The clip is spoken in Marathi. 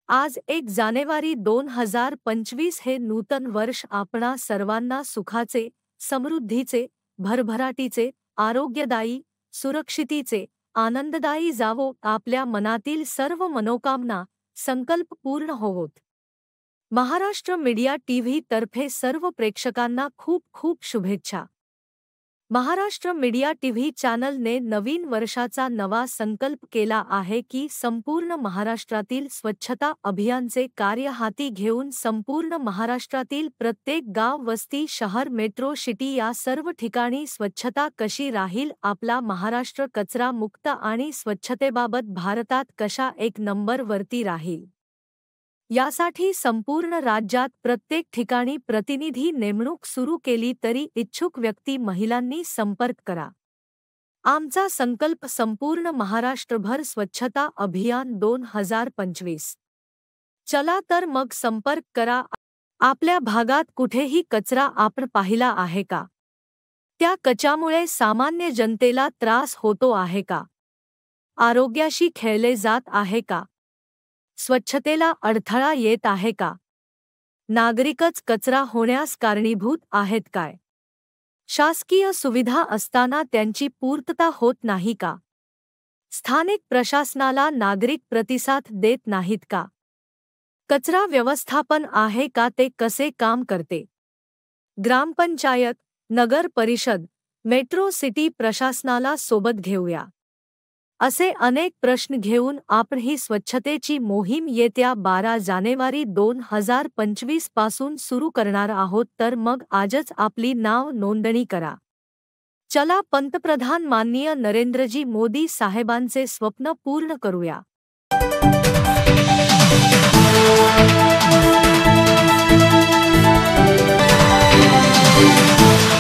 आज 1 जानेवारी 2025 हे नूतन वर्ष आपणा सर्वांना सुखाचे, समृद्धीचे, भरभराटीचे, आरोग्यदायी, सुरक्षितीचे, आनंददायी जावो. आपल्या मनातील सर्व मनोकामना, संकल्प पूर्ण होवोत. महाराष्ट्र मीडिया टीव्ही तर्फे सर्व प्रेक्षकांना खूप खूप शुभेच्छा. महाराष्ट्र मीडिया टीव्ही चॅनलने नवीन वर्षाचा नवा संकल्प केला आहे की संपूर्ण महाराष्ट्रातील स्वच्छता अभियानचे कार्य हाती घेऊन संपूर्ण महाराष्ट्रातील प्रत्येक गाव, वस्ती, शहर, मेट्रो सिटी या सर्व ठिकाणी स्वच्छता कशी राहील, आपला महाराष्ट्र कचरा मुक्त आणि स्वच्छतेबाबत भारतात कशा एक नंबर वरती राहील, यासाठी संपूर्ण राज्यात प्रत्येक ठिकाणी प्रतिनिधी नेमणूक सुरू केली तरी इच्छुक व्यक्ती महिलांनी संपर्क करा. आमचा संकल्प संपूर्ण महाराष्ट्रभर स्वच्छता अभियान 2025. चला तर मग संपर्क करा. आपल्या भागात कुठेही कचरा आपण पाहिला आहे का? त्या कचऱ्यामुळे सामान्य जनतेला त्रास होतो आहे का? आरोग्याशी खेळले जात आहे का? स्वच्छतेला अडथळा येत आहे का? नागरिकच कचरा होण्यास कारणीभूत आहेत काय? शासकीय सुविधा असताना त्यांची पूर्तता होत नाही का? स्थानिक प्रशासनाला नागरिक प्रतिसाद देत नाहीत का? कचरा व्यवस्थापन आहे का, ते कसे काम करते? ग्रामपंचायत, नगर परिषद, मेट्रो सिटी प्रशासनाला सोबत घेऊया. असे अनेक प्रश्न घेऊन आपण ही स्वच्छतेची मोहीम येत्या 12 जानेवारी 2025 पासून सुरू करणार आहोत. तर मग आजच आपली नाव नोंदणी करा. चला पंतप्रधान माननीय नरेंद्रजी मोदी साहेबांचे स्वप्न पूर्ण करूया.